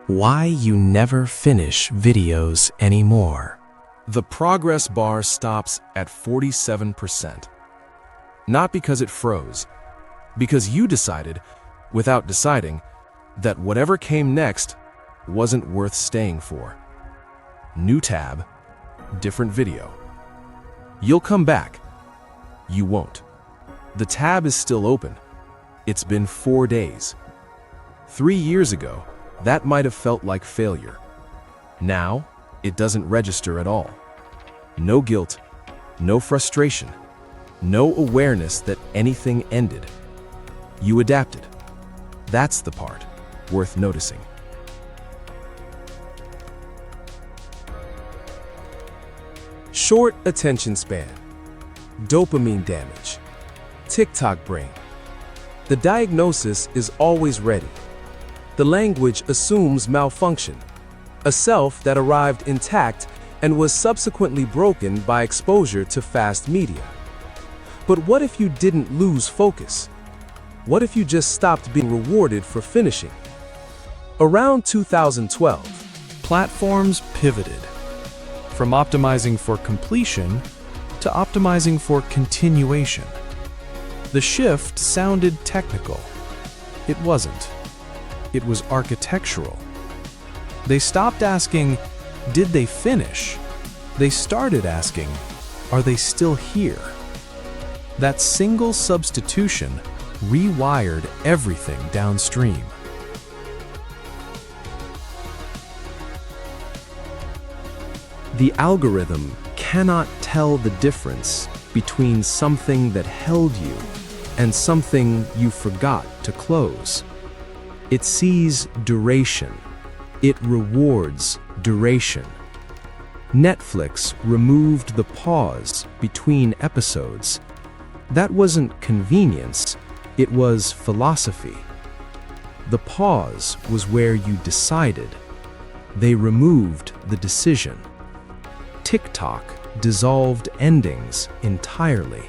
Why you never finish videos anymore. The progress bar stops at 47%. Not because it froze, because you decided, without deciding, that whatever came next wasn't worth staying for. New tab, different video. You'll come back. You won't. The tab is still open. It's been 4 days. 3 years ago, that might have felt like failure. Now, it doesn't register at all. No guilt, no frustration, no awareness that anything ended. You adapted. That's the part worth noticing. Short attention span, dopamine damage, TikTok brain. The diagnosis is always ready. The language assumes malfunction, a self that arrived intact and was subsequently broken by exposure to fast media. But what if you didn't lose focus? What if you just stopped being rewarded for finishing? Around 2012, platforms pivoted from optimizing for completion to optimizing for continuation. The shift sounded technical. It wasn't. It was architectural. They stopped asking, did they finish? They started asking, are they still here? That single substitution rewired everything downstream. The algorithm cannot tell the difference between something that held you and something you forgot to close. It sees duration. It rewards duration. Netflix removed the pause between episodes. That wasn't convenience, it was philosophy. The pause was where you decided. They removed the decision. TikTok dissolved endings entirely.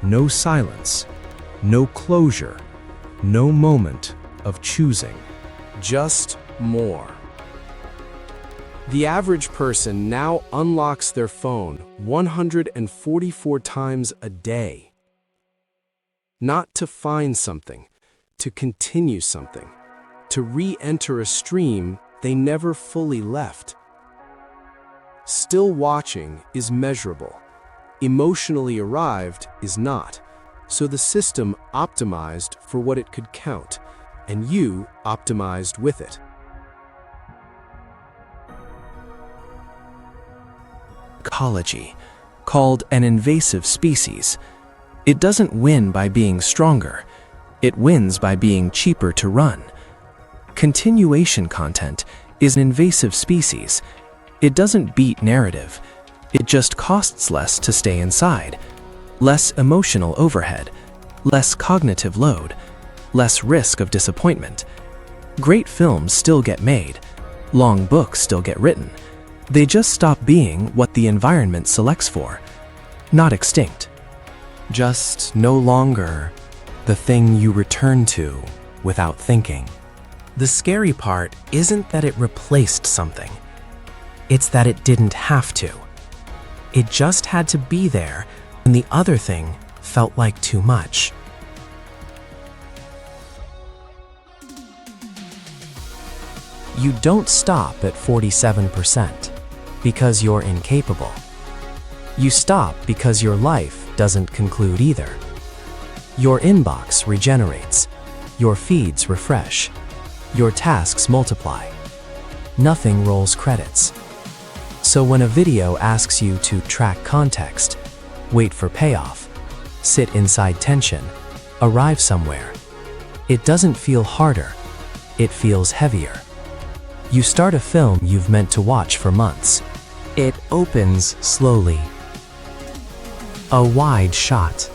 No silence, no closure, no moment of choosing. just more. The average person now unlocks their phone 144 times a day. Not to find something, to continue something, to re-enter a stream they never fully left. Still watching is measurable. Emotionally arrived is not. So the system optimized for what it could count, and you optimized with it. Ecology, called an invasive species. It doesn't win by being stronger. It wins by being cheaper to run. Continuation content is an invasive species. It doesn't beat narrative. It just costs less to stay inside. Less emotional overhead, less cognitive load, less risk of disappointment. Great films still get made. Long books still get written. They just stop being what the environment selects for. Not extinct. Just no longer the thing you return to without thinking. The scary part isn't that it replaced something. It's that it didn't have to. It just had to be there when the other thing felt like too much. You don't stop at 47% because you're incapable. You stop because your life doesn't conclude either. Your inbox regenerates. Your feeds refresh. Your tasks multiply. Nothing rolls credits. So when a video asks you to track context, wait for payoff, sit inside tension, arrive somewhere, it doesn't feel harder, it feels heavier. You start a film you've meant to watch for months. It opens slowly. A wide shot.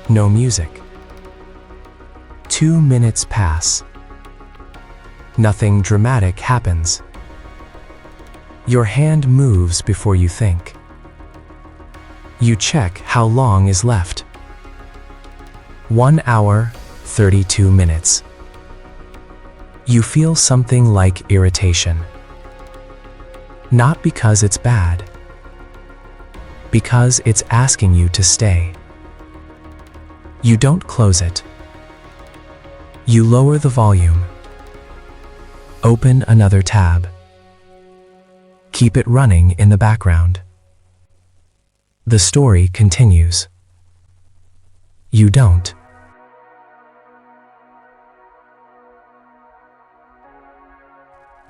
No music. 2 minutes pass. Nothing dramatic happens. Your hand moves before you think. You check how long is left. 1 hour, 32 minutes. You feel something like irritation. Not because it's bad, because it's asking you to stay. You don't close it. You lower the volume. Open another tab. Keep it running in the background. The story continues. You don't.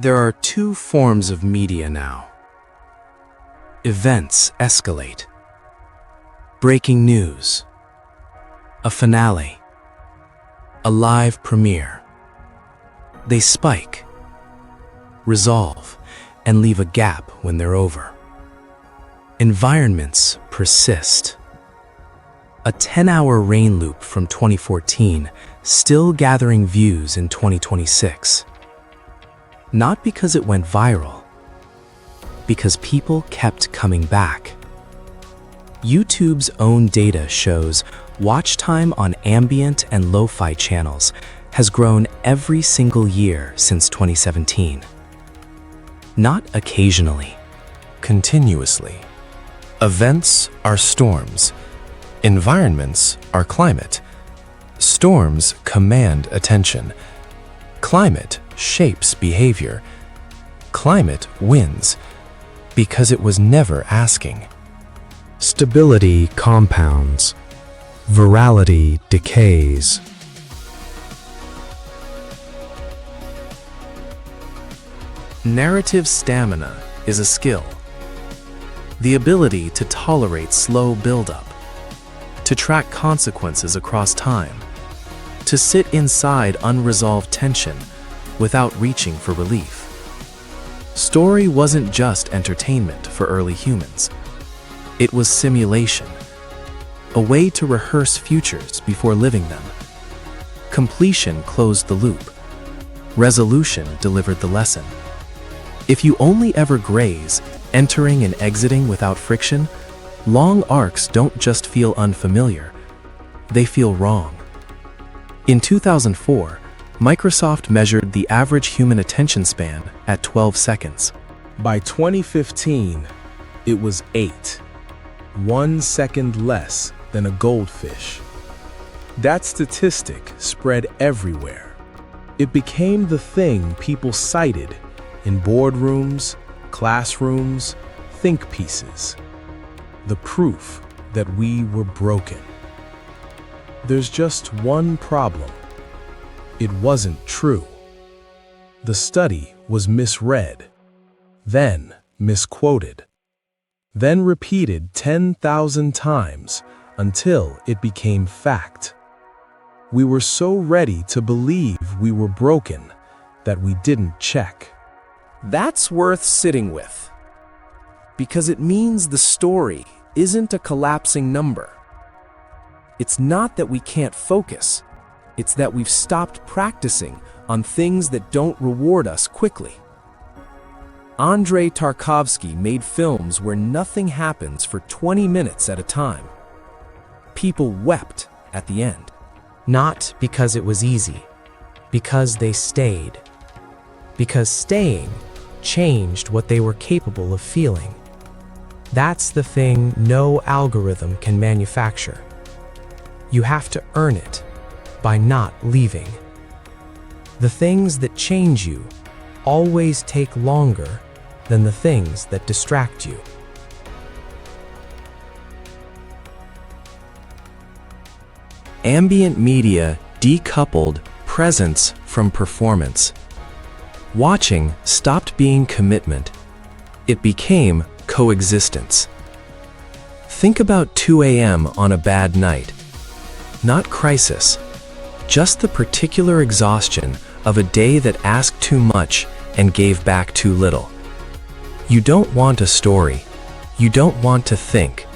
There are two forms of media now. Events escalate. Breaking news. A finale. A live premiere. They spike, resolve, and leave a gap when they're over. Environments persist. A 10-hour rain loop from 2014 still gathering views in 2026. Not because it went viral, because people kept coming back. YouTube's own data shows watch time on ambient and lo-fi channels has grown every single year since 2017. Not occasionally, continuously. Events are storms. Environments are climate. Storms command attention. Climate shapes behavior. Climate wins because it was never asking. Stability compounds. Virality decays. Narrative stamina is a skill. The ability to tolerate slow buildup, to track consequences across time, to sit inside unresolved tension without reaching for relief. Story wasn't just entertainment for early humans. It was simulation, a way to rehearse futures before living them. Completion closed the loop. Resolution delivered the lesson. If you only ever graze, entering and exiting without friction, long arcs don't just feel unfamiliar, they feel wrong. In 2004, Microsoft measured the average human attention span at 12 seconds. By 2015, it was 8. 1 second less than a goldfish. That statistic spread everywhere. It became the thing people cited in boardrooms, classrooms, think pieces. The proof that we were broken. There's just one problem. It wasn't true. The study was misread, then misquoted, then repeated 10,000 times until it became fact. We were so ready to believe we were broken that we didn't check. That's worth sitting with, because it means the story isn't a collapsing number. It's not that we can't focus, it's that we've stopped practicing on things that don't reward us quickly. Andrei Tarkovsky made films where nothing happens for 20 minutes at a time. People wept at the end. Not because it was easy, because they stayed. Because staying changed what they were capable of feeling. That's the thing no algorithm can manufacture. You have to earn it by not leaving. The things that change you always take longer than the things that distract you. Ambient media decoupled presence from performance. Watching stopped being commitment. It became coexistence. Think about 2 a.m. on a bad night. Not crisis, just the particular exhaustion of a day that asked too much and gave back too little. You don't want a story. You don't want to think.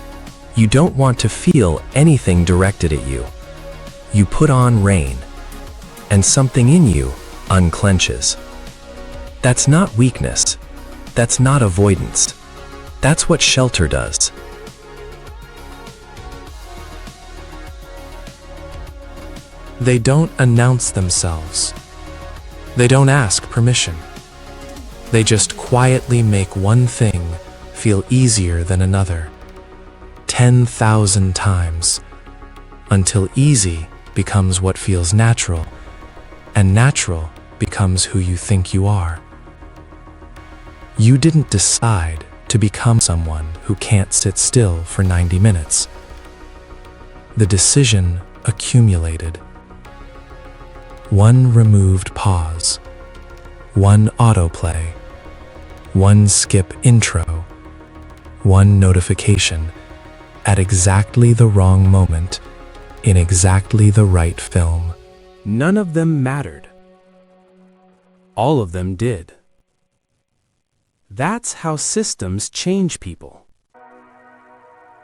You don't want to feel anything directed at you. You put on rain, and something in you unclenches. That's not weakness. That's not avoidance. That's what shelter does. They don't announce themselves. They don't ask permission. They just quietly make one thing feel easier than another, 10,000 times, until easy becomes what feels natural, and natural becomes who you think you are. You didn't decide to become someone who can't sit still for 90 minutes. The decision accumulated. One removed pause, one autoplay, one skip intro, one notification at exactly the wrong moment in exactly the right film. None of them mattered. All of them did. That's how systems change people.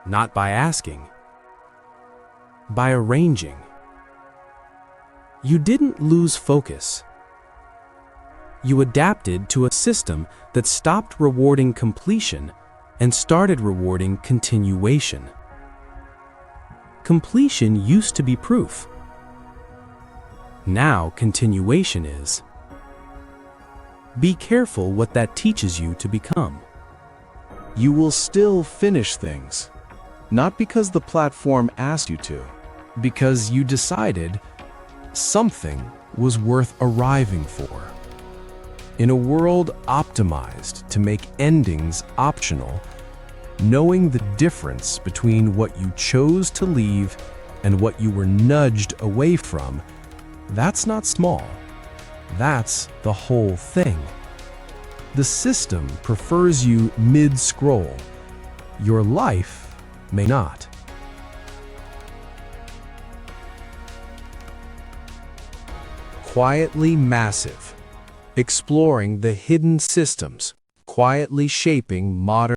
Not by asking, by arranging. You didn't lose focus. You adapted to a system that stopped rewarding completion and started rewarding continuation. Completion used to be proof. Now continuation is. Be careful what that teaches you to become. You will still finish things, not because the platform asked you to, because you decided something was worth arriving for. In a world optimized to make endings optional, knowing the difference between what you chose to leave and what you were nudged away from, that's not small. That's the whole thing. The system prefers you mid-scroll. Your life may not. Quietly massive, exploring the hidden systems, quietly shaping modern